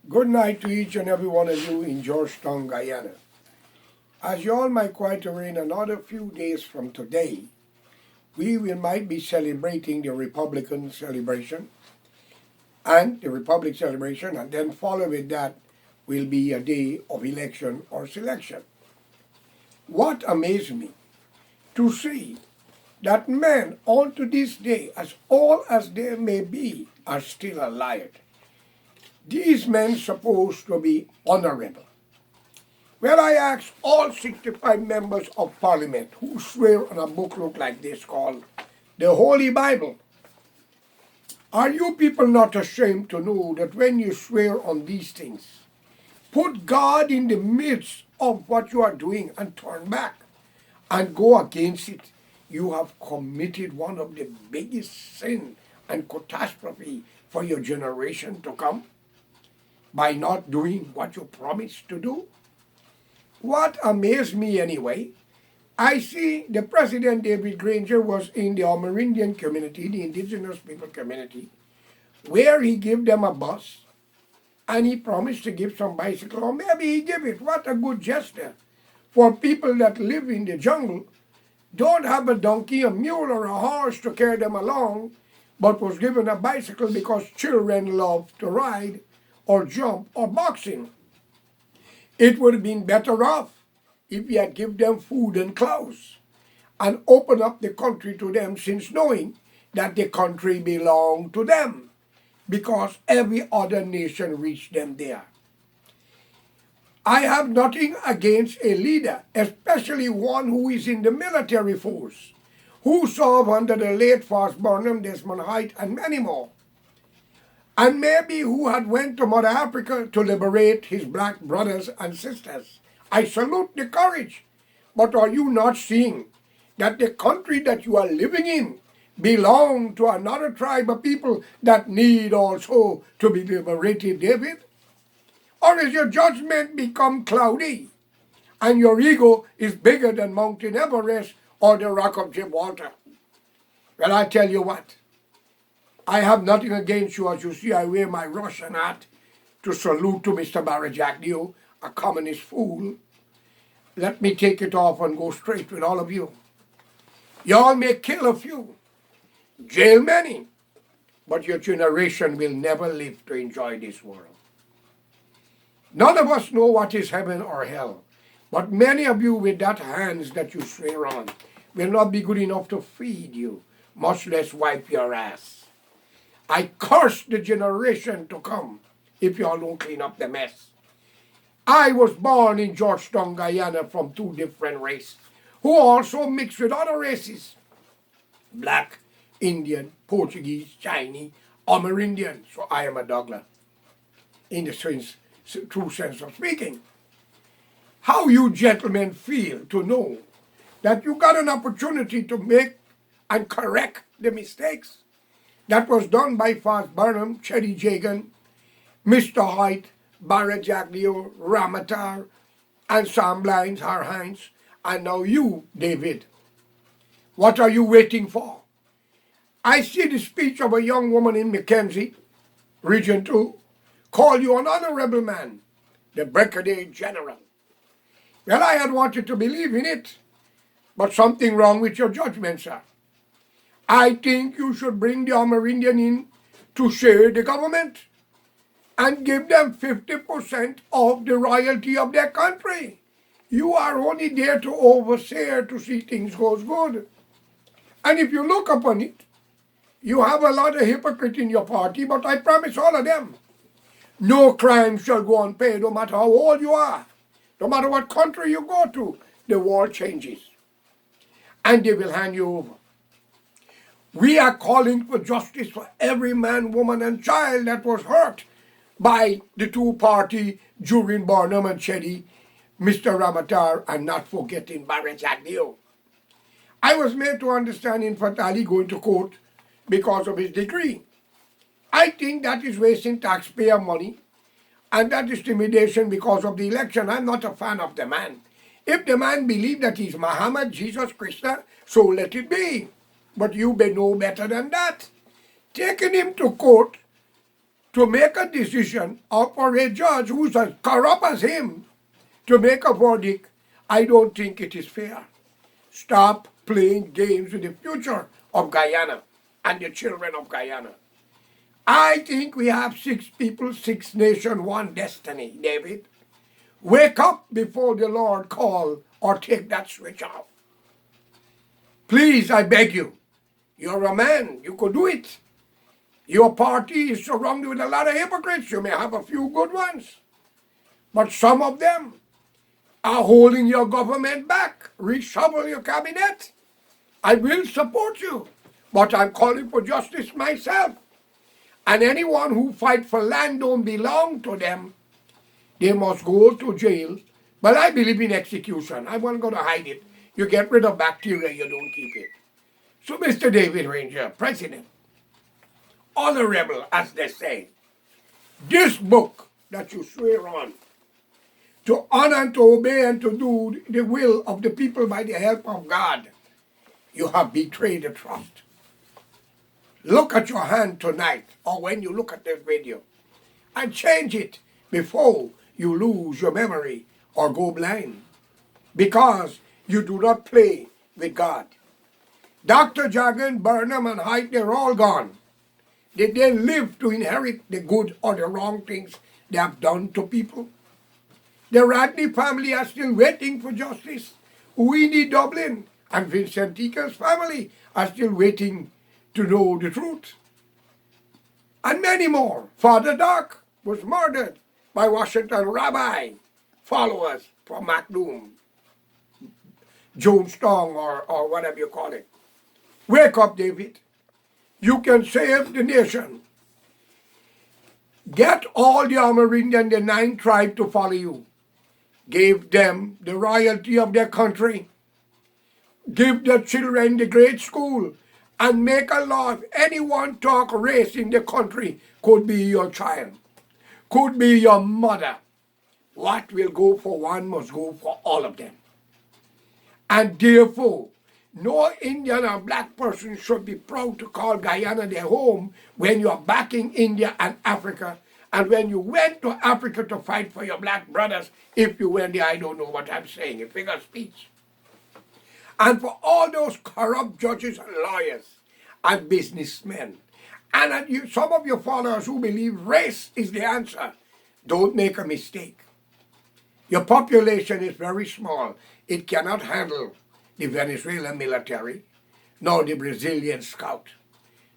Good night to each and every one of you in Georgetown, Guyana. As you all might quite aware, in another few days from today, might be celebrating the Republican celebration and the Republic celebration, and then follow with that will be a day of election or selection. What amazed me to see that men unto this day, as old as they may be, are still alive. These men supposed to be honorable. Well, I asked all 65 members of parliament who swear on a book look like this called the Holy Bible. Are you people not ashamed to know that when you swear on these things, put God in the midst of what you are doing and turn back and go against it, you have committed one of the biggest sin and catastrophe for your generation to come by not doing what you promised to do? What amazed me anyway, I see the President David Granger was in the Amerindian community, the indigenous people community, where he gave them a bus and he promised to give some bicycle, or maybe he gave it. What a good gesture for people that live in the jungle, don't have a donkey, a mule, or a horse to carry them along, but was given a bicycle because children love to ride or jump or boxing. It would have been better off if we had given them food and clothes and opened up the country to them, since knowing that the country belonged to them because every other nation reached them there. I have nothing against a leader, especially one who is in the military force, who served under the late Fast Burnham, Desmond Height, and many more, and maybe who had went to Mother Africa to liberate his black brothers and sisters. I salute the courage, but are you not seeing that the country that you are living in belongs to another tribe of people that need also to be liberated, David? Or has your judgment become cloudy and your ego is bigger than Mountain Everest or the Rock of Gibraltar? Well, I tell you what, I have nothing against you. As you see, I wear my Russian hat to salute to Mr. Barajakdio, a communist fool. Let me take it off and go straight with all of you. Y'all may kill a few, jail many, but your generation will never live to enjoy this world. None of us know what is heaven or hell, but many of you with that hands that you swear on will not be good enough to feed you, much less wipe your ass. I curse the generation to come if y'all don't clean up the mess. I was born in Georgetown, Guyana, from two different races, who also mixed with other races. Black, Indian, Portuguese, Chinese, Amerindian. So I am a Douglas, in the true sense of speaking. How you gentlemen feel to know that you got an opportunity to make and correct the mistakes that was done by Fast Burnham, Chetty Jagan, Mr. Height, Barajaglio, Ramatar, and Sam Blinds, Hines, and now you, David. What are you waiting for? I see the speech of a young woman in Mackenzie, Region 2, call you an honorable man, the Brigadier General. Well, I had wanted to believe in it, but something wrong with your judgment, sir. I think you should bring the Amerindian in to share the government and give them 50% of the royalty of their country. You are only there to overseer to see things goes good. And if you look upon it, you have a lot of hypocrites in your party, but I promise all of them, no crime shall go unpaid, no matter how old you are. No matter what country you go to, the world changes. And they will hand you over. We are calling for justice for every man, woman, and child that was hurt by the two-party during Burnham and Chetty, Mr. Ramatar, and not forgetting Barajaglio. I was made to understand Infant Ali going to court because of his degree. I think that is wasting taxpayer money, and that is intimidation because of the election. I'm not a fan of the man. If the man believes that he's Muhammad, Jesus, Krishna, so let it be. But you may know better than that. Taking him to court to make a decision or for a judge who's as corrupt as him to make a verdict, I don't think it is fair. Stop playing games with the future of Guyana and the children of Guyana. I think we have 6 people, 6 nations, 1 destiny, David. Wake up before the Lord call or take that switch off. Please, I beg you. You're a man. You could do it. Your party is surrounded with a lot of hypocrites. You may have a few good ones. But some of them are holding your government back. Reshuffle your cabinet. I will support you. But I'm calling for justice myself. And anyone who fight for land don't belong to them, they must go to jail. But I believe in execution. I'm not going to hide it. You get rid of bacteria, you don't keep it. So, Mr. David Ranger, President, honorable, as they say, this book that you swear on, to honor and to obey and to do the will of the people by the help of God, you have betrayed the trust. Look at your hand tonight, or when you look at this video, and change it before you lose your memory or go blind, because you do not play with God. Dr. Jagan, Burnham, and Haidt, they're all gone. Did they live to inherit the good or the wrong things they have done to people? The Radney family are still waiting for justice. Winnie Dublin and Vincent Ticker's family are still waiting to know the truth. And many more. Father Doc was murdered by Washington rabbi followers from MacDoom, Jonestown, or whatever you call it. Wake up, David. You can save the nation. Get all the Amerindian, the 9 tribes to follow you. Give them the royalty of their country. Give the children the great school. And make a law. If anyone talk race in the country, could be your child. Could be your mother. What will go for one must go for all of them. And therefore, no Indian or black person should be proud to call Guyana their home when you are backing India and Africa. And when you went to Africa to fight for your black brothers, if you went there, I don't know what I'm saying, a figure of speech. And for all those corrupt judges and lawyers and businessmen, and some of your followers who believe race is the answer, don't make a mistake. Your population is very small. It cannot handle the Venezuelan military, nor the Brazilian scout.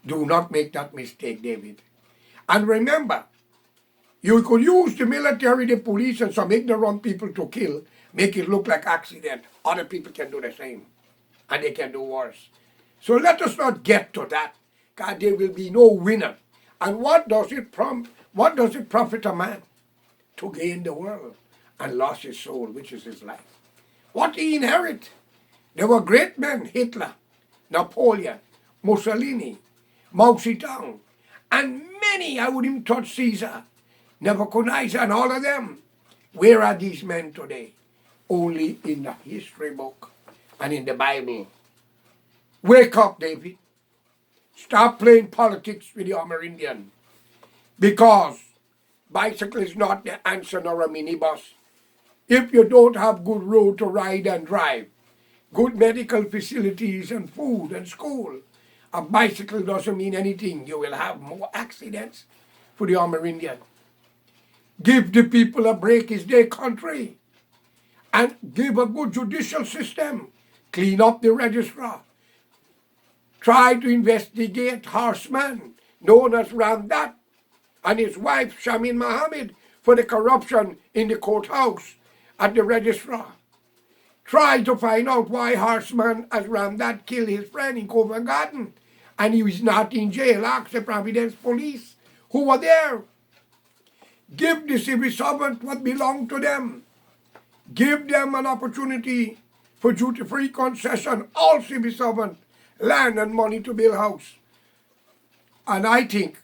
Do not make that mistake, David. And remember, you could use the military, the police, and some ignorant people to kill, make it look like accident. Other people can do the same, and they can do worse. So let us not get to that, because there will be no winner. And what does it profit a man to gain the world and lose his soul, which is his life? What he inherit? There were great men, Hitler, Napoleon, Mussolini, Mao Zedong, and many, I would even touch Caesar, Nebuchadnezzar, and all of them. Where are these men today? Only in the history book and in the Bible. Wake up, David. Stop playing politics with the Amerindian. Because bicycle is not the answer nor a minibus. If you don't have good road to ride and drive, good medical facilities and food and school, a bicycle doesn't mean anything. You will have more accidents for the Amerindian. Give the people a break. It's their country. And give a good judicial system. Clean up the registrar. Try to investigate Horseman, known as Ramdat, and his wife Shamin Mohammed for the corruption in the courthouse at the registrar. Try to find out why Horseman as Ramdat killed his friend in Covent Garden and he was not in jail. Ask the Providence police who were there. Give the civil servant what belonged to them. Give them an opportunity for duty-free concession, all civil servants, land and money to build house. And I think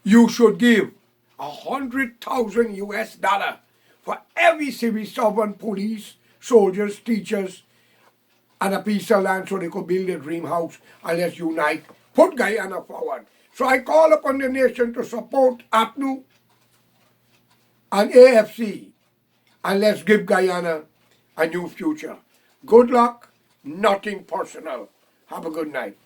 you should give $100,000 for every civil servant, police, soldiers, teachers, and a piece of land so they could build a dream house. And let's unite. Put Guyana forward. So I call upon the nation to support APNU and AFC, and let's give Guyana a new future. Good luck, nothing personal. Have a good night.